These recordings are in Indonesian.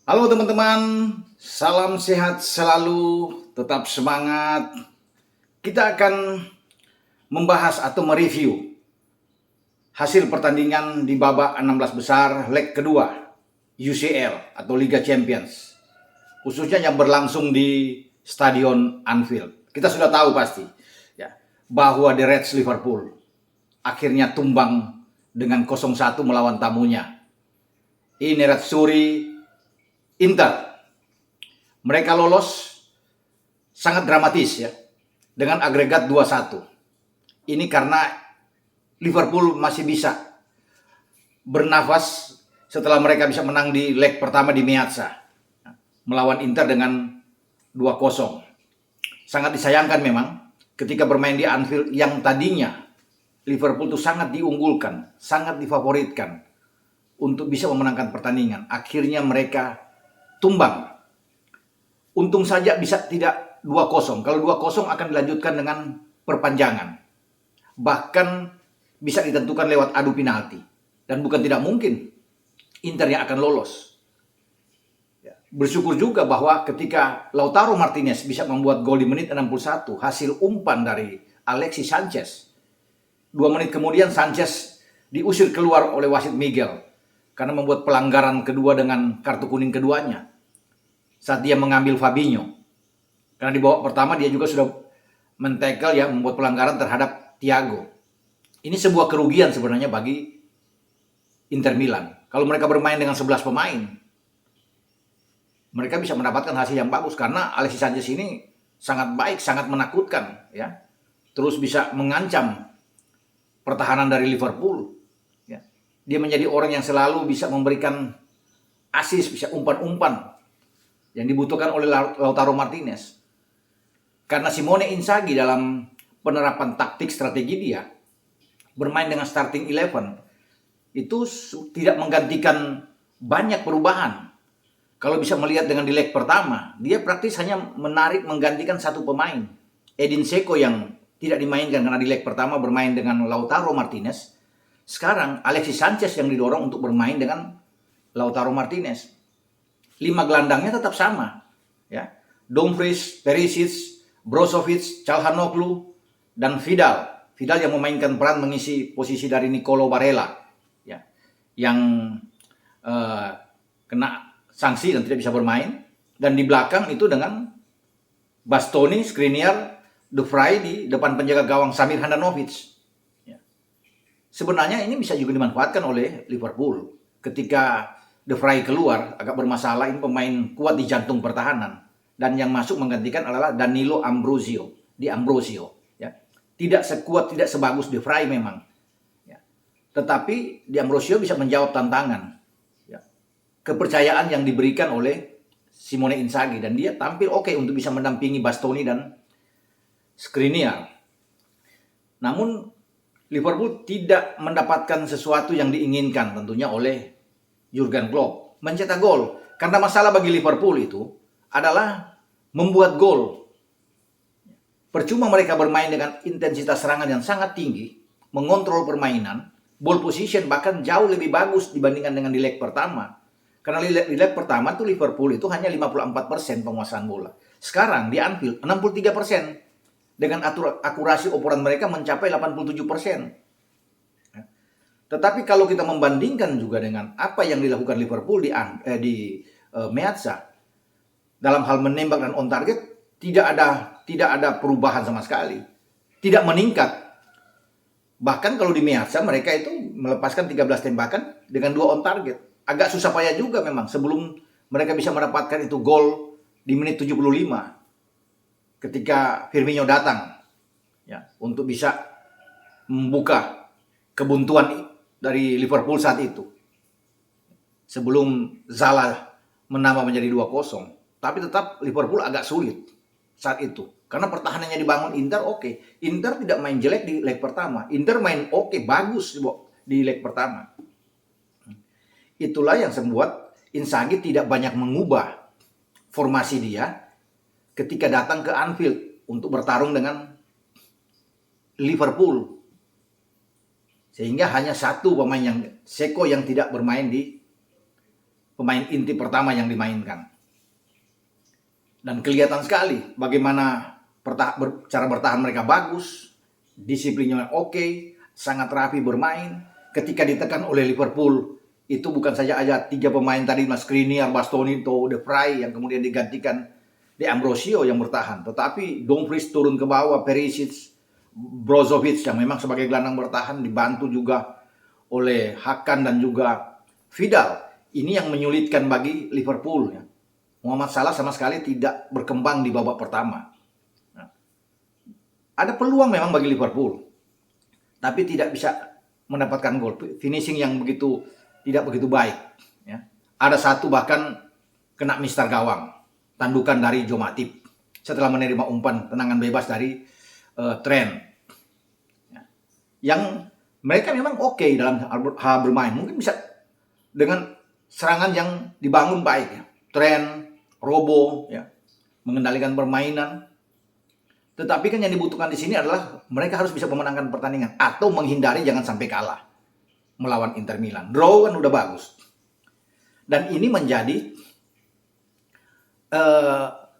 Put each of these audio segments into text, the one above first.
Halo teman-teman, salam sehat selalu, tetap semangat. Kita akan membahas atau mereview hasil pertandingan di babak 16 besar leg kedua UCL atau Liga Champions, khususnya yang berlangsung di Stadion Anfield. Kita sudah tahu pasti ya, bahwa The Reds Liverpool akhirnya tumbang dengan 0-1 melawan tamunya. Ini Nerazzurri Inter. Mereka lolos sangat dramatis ya, dengan agregat 2-1. Ini karena Liverpool masih bisa bernafas setelah mereka bisa menang di leg pertama di Meazza melawan Inter dengan 2-0. Sangat disayangkan memang ketika bermain di Anfield yang tadinya Liverpool itu sangat diunggulkan, sangat difavoritkan untuk bisa memenangkan pertandingan. Akhirnya mereka tumbang. Untung saja bisa tidak 2-0. Kalau 2-0 akan dilanjutkan dengan perpanjangan. Bahkan bisa ditentukan lewat adu penalti. Dan bukan tidak mungkin Inter yang akan lolos. Bersyukur juga bahwa ketika Lautaro Martinez bisa membuat gol di menit 61, hasil umpan dari Alexis Sanchez. 2 menit kemudian Sanchez diusir keluar oleh wasit Miguel karena membuat pelanggaran kedua dengan kartu kuning keduanya saat dia mengambil Fabinho. Karena di babak pertama dia juga sudah men-tackle ya, membuat pelanggaran terhadap Thiago. Ini sebuah kerugian sebenarnya bagi Inter Milan. Kalau mereka bermain dengan 11 pemain, mereka bisa mendapatkan hasil yang bagus karena Alexis Sanchez ini sangat baik, sangat menakutkan ya. Terus bisa mengancam pertahanan dari Liverpool. Dia menjadi orang yang selalu bisa memberikan assist, bisa umpan-umpan yang dibutuhkan oleh Lautaro Martinez. Karena Simone Inzaghi dalam penerapan taktik strategi dia bermain dengan starting 11 itu tidak menggantikan banyak perubahan. Kalau bisa melihat dengan di leg pertama, dia praktis hanya menggantikan satu pemain, Edin Dzeko, yang tidak dimainkan karena di leg pertama bermain dengan Lautaro Martinez. Sekarang Alexis Sanchez yang didorong untuk bermain dengan Lautaro Martinez. 5 gelandangnya tetap sama ya. Dumfries, Perisic, Brozovic, Calhanoglu, dan Vidal yang memainkan peran mengisi posisi dari Nicolo Barella ya, yang kena sanksi dan tidak bisa bermain. Dan di belakang itu dengan Bastoni, Skriniar, De Vrij, di depan penjaga gawang Samir Handanovic. Sebenarnya ini bisa juga dimanfaatkan oleh Liverpool. Ketika De Vrij keluar, agak bermasalah, ini pemain kuat di jantung pertahanan. Dan yang masuk menggantikan adalah Danilo D'Ambrosio. Ya. Tidak sekuat, tidak sebagus De Vrij memang. Ya. Tetapi D'Ambrosio bisa menjawab tantangan. Ya. Kepercayaan yang diberikan oleh Simone Inzaghi. Dan dia tampil oke untuk bisa mendampingi Bastoni dan Skriniar. Namun Liverpool tidak mendapatkan sesuatu yang diinginkan tentunya oleh Jurgen Klopp, mencetak gol. Karena masalah bagi Liverpool itu adalah membuat gol. Percuma mereka bermain dengan intensitas serangan yang sangat tinggi, mengontrol permainan, ball position bahkan jauh lebih bagus dibandingkan dengan di leg pertama. Karena di leg pertama tuh Liverpool itu hanya 54% penguasaan bola. Sekarang di Anfield 63%. Dengan akurasi operan mereka mencapai 87%. Tetapi kalau kita membandingkan juga dengan apa yang dilakukan Liverpool di Meazza, dalam hal menembak dan on target tidak ada perubahan sama sekali, tidak meningkat. Bahkan kalau di Meazza mereka itu melepaskan 13 tembakan dengan 2 on target. Agak susah payah juga memang sebelum mereka bisa mendapatkan itu gol di menit 75. Ketika Firmino datang ya, untuk bisa membuka kebuntuan dari Liverpool saat itu. Sebelum Salah menambah menjadi 2-0. Tapi tetap Liverpool agak sulit saat itu. Karena pertahanannya dibangun Inter oke. Inter tidak main jelek di leg pertama. Inter main oke, bagus di leg pertama. Itulah yang membuat Inzaghi tidak banyak mengubah formasi dia ketika datang ke Anfield untuk bertarung dengan Liverpool. Sehingga hanya satu pemain yang Dzeko yang tidak bermain di pemain inti pertama yang dimainkan. Dan kelihatan sekali bagaimana cara bertahan mereka bagus, disiplinnya oke, sangat rapi bermain. Ketika ditekan oleh Liverpool, itu bukan saja ada 3 pemain tadi, Skriniar, Bastoni, De Vrij yang kemudian digantikan De Ambrosio yang bertahan. Tetapi Dumfries turun ke bawah, Perisic, Brozovic yang memang sebagai gelandang bertahan, dibantu juga oleh Hakan dan juga Vidal. Ini yang menyulitkan bagi Liverpool, ya. Muhammad Salah sama sekali tidak berkembang di babak pertama. Nah, ada peluang memang bagi Liverpool, tapi tidak bisa mendapatkan gol. Finishing yang tidak begitu baik. Ya. Ada satu bahkan kena mistar gawang, tandukan dari Joe Matip setelah menerima umpan tendangan bebas dari Trent. Ya. Yang mereka memang oke dalam hal bermain, mungkin bisa dengan serangan yang dibangun baik, ya. Trent, Robo, ya, mengendalikan permainan. Tetapi kan yang dibutuhkan di sini adalah mereka harus bisa memenangkan pertandingan atau menghindari jangan sampai kalah melawan Inter Milan. Draw kan udah bagus. Dan ini menjadi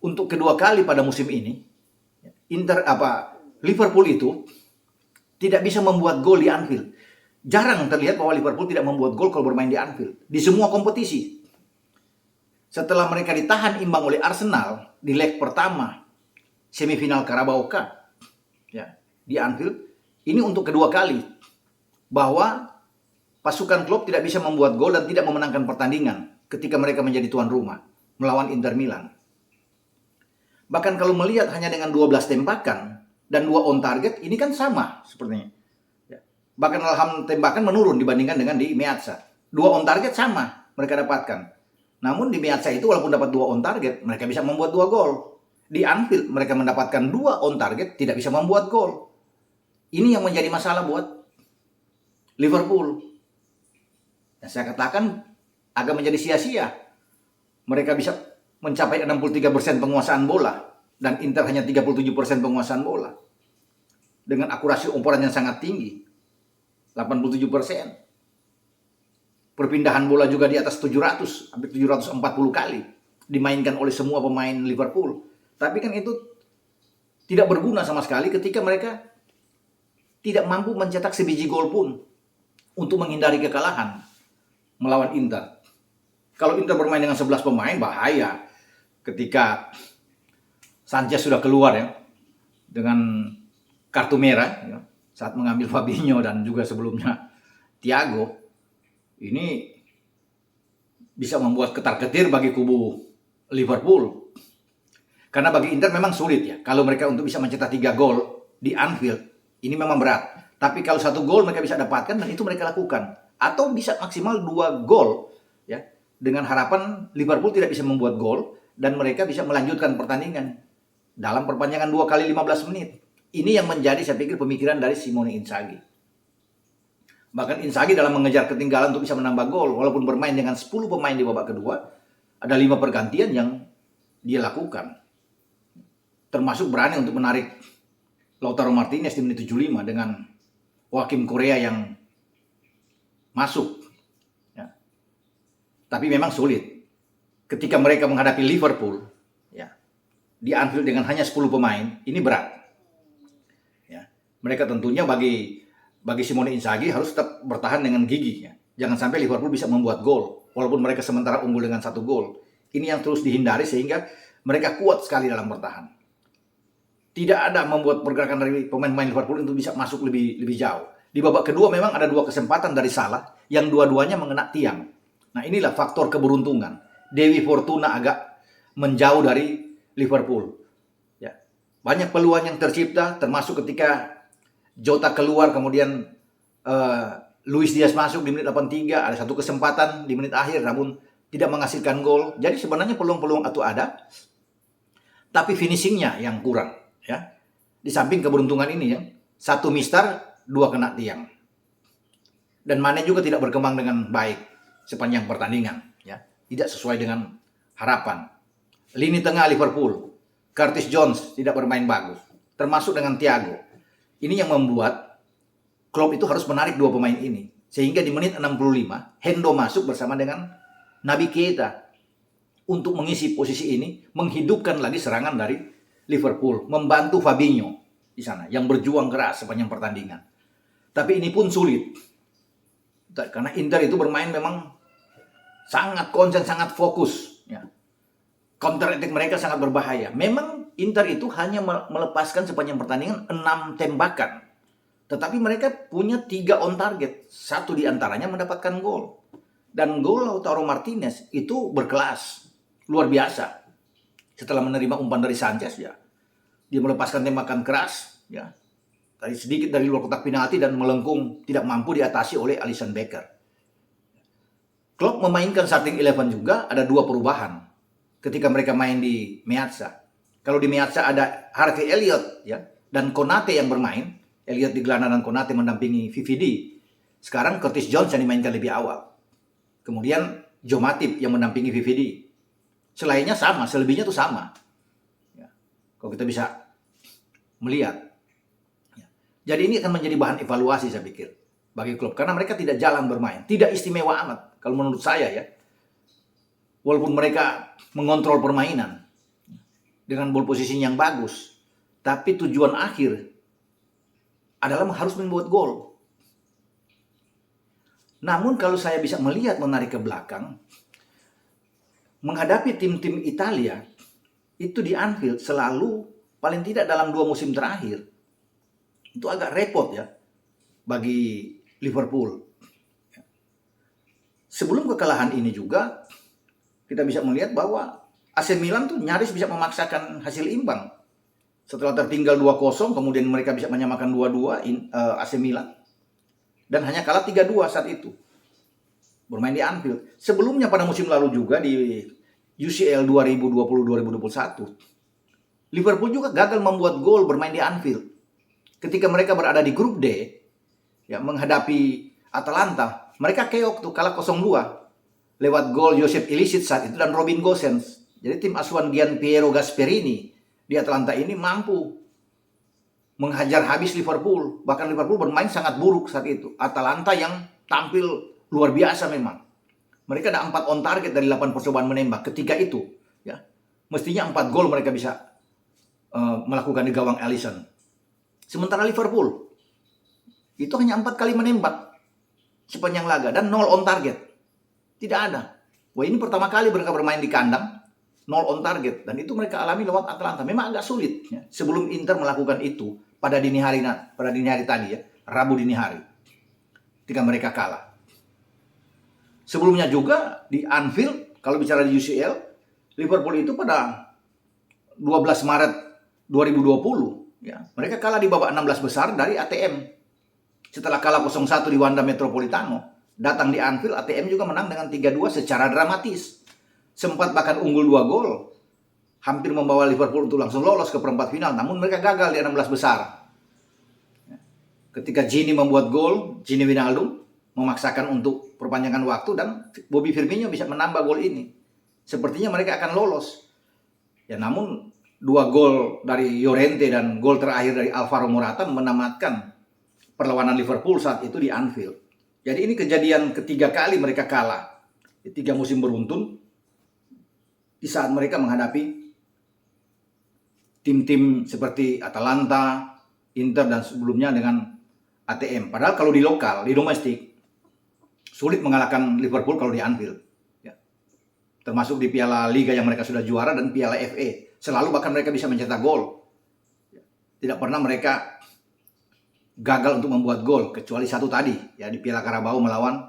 untuk kedua kali pada musim ini Liverpool itu tidak bisa membuat gol di Anfield. Jarang terlihat bahwa Liverpool tidak membuat gol kalau bermain di Anfield di semua kompetisi. Setelah mereka ditahan imbang oleh Arsenal di leg pertama semifinal Carabao Cup, ya, di Anfield, ini untuk kedua kali bahwa pasukan klub tidak bisa membuat gol dan tidak memenangkan pertandingan ketika mereka menjadi tuan rumah melawan Inter Milan. Bahkan kalau melihat hanya dengan 12 tembakan dan 2 on target, ini kan sama sepertinya. Ya. Bahkan dalam tembakan menurun dibandingkan dengan di Meazza. 2 on target sama mereka dapatkan. Namun di Meazza itu walaupun dapat 2 on target, mereka bisa membuat 2 gol. Di Anfield mereka mendapatkan 2 on target, tidak bisa membuat gol. Ini yang menjadi masalah buat Liverpool. Dan saya katakan agak menjadi sia-sia. Mereka bisa mencapai 63% penguasaan bola dan Inter hanya 37% penguasaan bola. Dengan akurasi umpan yang sangat tinggi. 87%. Perpindahan bola juga di atas 700, hampir 740 kali dimainkan oleh semua pemain Liverpool. Tapi kan itu tidak berguna sama sekali ketika mereka tidak mampu mencetak sebiji gol pun untuk menghindari kekalahan melawan Inter. Kalau Inter bermain dengan 11 pemain bahaya. Ketika Sanchez sudah keluar, ya, dengan kartu merah, ya, saat mengambil Fabinho dan juga sebelumnya Thiago. Ini bisa membuat ketar-ketir bagi kubu Liverpool. Karena bagi Inter memang sulit, ya. Kalau mereka untuk bisa mencetak 3 gol di Anfield, ini memang berat. Tapi kalau 1 gol mereka bisa dapatkan dan itu mereka lakukan. Atau bisa maksimal 2 gol, ya. Dengan harapan Liverpool tidak bisa membuat gol dan mereka bisa melanjutkan pertandingan dalam perpanjangan 2 kali 15 menit. Ini yang menjadi saya pikir pemikiran dari Simone Inzaghi. Bahkan Inzaghi dalam mengejar ketinggalan untuk bisa menambah gol, walaupun bermain dengan 10 pemain di babak kedua, ada 5 pergantian yang dia lakukan. Termasuk berani untuk menarik Lautaro Martinez di menit 75 dengan Joaquim Correa yang masuk. Ya. Tapi memang sulit. Ketika mereka menghadapi Liverpool, ya, di Anfield dengan hanya 10 pemain, ini berat. Ya. Mereka tentunya bagi Simone Inzaghi harus tetap bertahan dengan gigih, ya. Jangan sampai Liverpool bisa membuat gol walaupun mereka sementara unggul dengan 1 gol. Ini yang terus dihindari sehingga mereka kuat sekali dalam bertahan. Tidak ada membuat pergerakan dari pemain-pemain Liverpool untuk bisa masuk lebih jauh. Di babak kedua memang ada 2 kesempatan dari Salah yang dua-duanya mengena tiang. Nah, inilah faktor keberuntungan. Dewi Fortuna agak menjauh dari Liverpool. Ya. Banyak peluang yang tercipta termasuk ketika Jota keluar, kemudian Luis Diaz masuk di menit 83, ada 1 kesempatan di menit akhir namun tidak menghasilkan gol. Jadi sebenarnya peluang-peluang itu ada, tapi finishingnya yang kurang, ya. Di samping keberuntungan ini, ya, 1 mistar, 2 kena tiang. Dan Mane juga tidak berkembang dengan baik sepanjang pertandingan, ya. Tidak sesuai dengan harapan. Lini tengah Liverpool, Curtis Jones tidak bermain bagus, termasuk dengan Thiago. Ini yang membuat Klopp itu harus menarik 2 pemain ini. Sehingga di menit 65, Hendo masuk bersama dengan Nabi Keita untuk mengisi posisi ini, menghidupkan lagi serangan dari Liverpool, membantu Fabinho di sana yang berjuang keras sepanjang pertandingan. Tapi ini pun sulit karena Inter itu bermain memang sangat konsen, sangat fokus. Ya. Counter attack mereka sangat berbahaya. Memang Inter itu hanya melepaskan sepanjang pertandingan 6 tembakan. Tetapi mereka punya 3 on target. 1 diantaranya mendapatkan gol. Dan gol Lautaro Martinez itu berkelas. Luar biasa. Setelah menerima umpan dari Sanchez, ya, dia melepaskan tembakan keras. Ya, tadi sedikit dari luar kotak penalti dan melengkung, tidak mampu diatasi oleh Alisson Becker. Klopp memainkan starting 11 juga, ada 2 perubahan ketika mereka main di Meazza. Kalau di Meazza ada Harvey Elliott, ya, dan Konate yang bermain. Elliott di gelandang dan Konate mendampingi VVD. Sekarang Curtis Jones yang dimainkan lebih awal. Kemudian Joe Matip yang mendampingi VVD. Selainnya sama, selebihnya itu sama. Ya, kalau kita bisa melihat. Ya. Jadi ini akan menjadi bahan evaluasi saya pikir bagi klub. Karena mereka tidak jalan bermain. Tidak istimewa amat. Kalau menurut saya ya. Walaupun mereka mengontrol permainan dengan ball position yang bagus, tapi tujuan akhir adalah harus membuat gol. Namun kalau saya bisa melihat menarik ke belakang, menghadapi tim-tim Italia itu di Anfield selalu paling tidak dalam 2 musim terakhir itu agak repot ya bagi Liverpool. Sebelum kekalahan ini juga kita bisa melihat bahwa AC Milan tuh nyaris bisa memaksakan hasil imbang. Setelah tertinggal 2-0, kemudian mereka bisa menyamakan 2-2 AC Milan. Dan hanya kalah 3-2 saat itu. Bermain di Anfield. Sebelumnya pada musim lalu juga di UCL 2020-2021, Liverpool juga gagal membuat gol bermain di Anfield. Ketika mereka berada di grup D, ya, menghadapi Atalanta, mereka keok tuh, kalah 0-2. Lewat gol Joseph Ilicic saat itu dan Robin Gosens. Jadi tim asuhan Gian Piero Gasperini di Atalanta ini mampu menghajar habis Liverpool. Bahkan Liverpool bermain sangat buruk saat itu. Atalanta yang tampil luar biasa memang. Mereka ada 4 on target dari 8 percobaan menembak ketika itu. Ya, mestinya 4 gol mereka bisa melakukan di gawang Alisson. Sementara Liverpool itu hanya 4 kali menembak sepanjang laga dan 0 on target. Tidak ada. Wah, ini pertama kali mereka bermain di kandang, 0 on target. Dan itu mereka alami lewat Atalanta. Memang agak sulit. Ya. Sebelum Inter melakukan itu pada dini hari tadi ya, Rabu dini hari. Ketika mereka kalah. Sebelumnya juga di Anfield, kalau bicara di UCL, Liverpool itu pada 12 Maret 2020, ya, mereka kalah di babak 16 besar dari ATM. Setelah kalah 0-1 di Wanda Metropolitano, datang di Anfield, ATM juga menang dengan 3-2 secara dramatis. Sempat bahkan unggul 2 gol. Hampir membawa Liverpool untuk langsung lolos ke perempat final. Namun mereka gagal di 16 besar. Ketika Gini membuat gol, Gini Wijnaldum memaksakan untuk perpanjangan waktu dan Bobby Firmino bisa menambah gol ini. Sepertinya mereka akan lolos. Ya, namun 2 gol dari Llorente dan gol terakhir dari Alvaro Morata menamatkan perlawanan Liverpool saat itu di Anfield. Jadi ini kejadian ketiga kali mereka kalah di 3 musim beruntun di saat mereka menghadapi tim-tim seperti Atalanta, Inter dan sebelumnya dengan ATM. Padahal kalau di lokal, di domestik, sulit mengalahkan Liverpool kalau di Anfield. Ya. Termasuk di Piala Liga yang mereka sudah juara dan Piala FA. Selalu bahkan mereka bisa mencetak gol. Tidak pernah mereka gagal untuk membuat gol, kecuali satu tadi ya di Piala Carabao melawan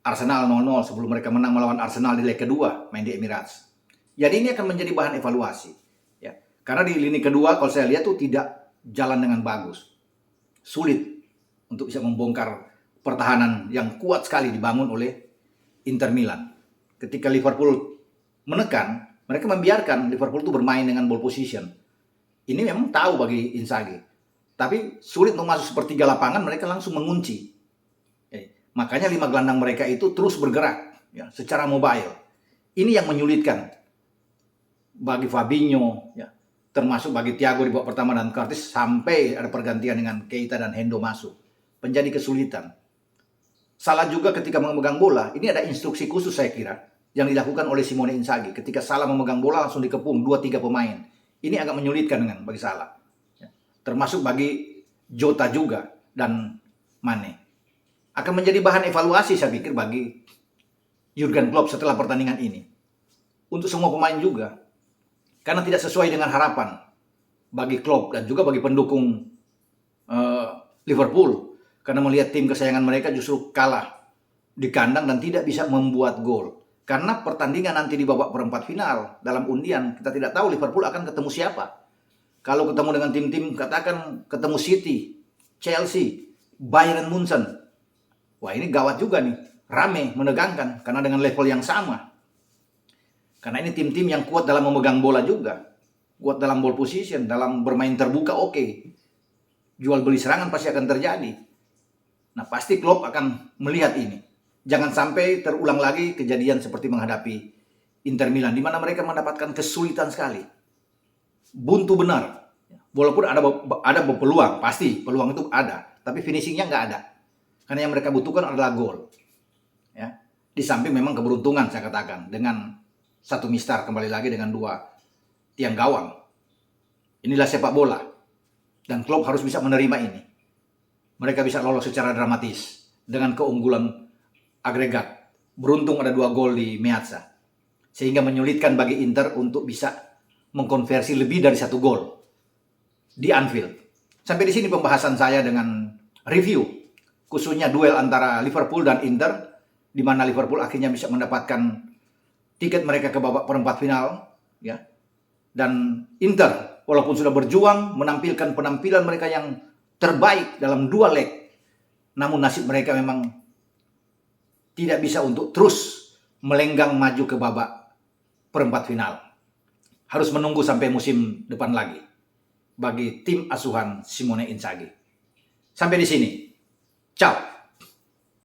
Arsenal 0-0 sebelum mereka menang melawan Arsenal di leg kedua main di Emirates. Jadi ini akan menjadi bahan evaluasi ya. Karena di lini kedua kalau saya lihat tuh tidak jalan dengan bagus. Sulit untuk bisa membongkar pertahanan yang kuat sekali dibangun oleh Inter Milan. Ketika Liverpool menekan, mereka membiarkan Liverpool itu bermain dengan ball position. Ini memang tahu bagi Inzaghi. Tapi sulit untuk masuk sepertiga lapangan, mereka langsung mengunci. Makanya 5 gelandang mereka itu terus bergerak ya, secara mobile. Ini yang menyulitkan bagi Fabinho, ya, termasuk bagi Thiago di babak pertama dan Curtis sampai ada pergantian dengan Keita dan Hendo masuk. Menjadi kesulitan. Salah juga ketika memegang bola, ini ada instruksi khusus saya kira yang dilakukan oleh Simone Inzaghi ketika Salah memegang bola langsung dikepung 2-3 pemain. Ini agak menyulitkan bagi Salah. Termasuk bagi Jota juga dan Mane. Akan menjadi bahan evaluasi saya pikir bagi Jurgen Klopp setelah pertandingan ini. Untuk semua pemain juga. Karena tidak sesuai dengan harapan bagi Klopp dan juga bagi pendukung Liverpool. Karena melihat tim kesayangan mereka justru kalah di kandang dan tidak bisa membuat gol. Karena pertandingan nanti di babak perempat final dalam undian, kita tidak tahu Liverpool akan ketemu siapa. Kalau ketemu dengan tim-tim, katakan ketemu City, Chelsea, Bayern Munchen. Wah, ini gawat juga nih. Rame, menegangkan karena dengan level yang sama. Karena ini tim-tim yang kuat dalam memegang bola juga. Kuat dalam ball position, dalam bermain terbuka oke. Jual beli serangan pasti akan terjadi. Nah, pasti Klopp akan melihat ini. Jangan sampai terulang lagi kejadian seperti menghadapi Inter Milan, di mana mereka mendapatkan kesulitan sekali. Buntu benar. Walaupun ada peluang, pasti peluang itu ada. Tapi finishingnya nggak ada. Karena yang mereka butuhkan adalah gol. Ya. Di samping memang keberuntungan saya katakan. Dengan satu mistar kembali lagi dengan 2 tiang gawang. Inilah sepak bola. Dan Klopp harus bisa menerima ini. Mereka bisa lolos secara dramatis. Dengan keunggulan agregat. Beruntung ada 2 gol di Meazza. Sehingga menyulitkan bagi Inter untuk bisa mengkonversi lebih dari 1 gol di Anfield. Sampai di sini pembahasan saya dengan review khususnya duel antara Liverpool dan Inter, di mana Liverpool akhirnya bisa mendapatkan tiket mereka ke babak perempat final, ya. Dan Inter walaupun sudah berjuang menampilkan penampilan mereka yang terbaik dalam 2 leg, namun nasib mereka memang tidak bisa untuk terus melenggang maju ke babak perempat final. Harus menunggu sampai musim depan lagi bagi tim asuhan Simone Inzaghi. Sampai di sini. Ciao.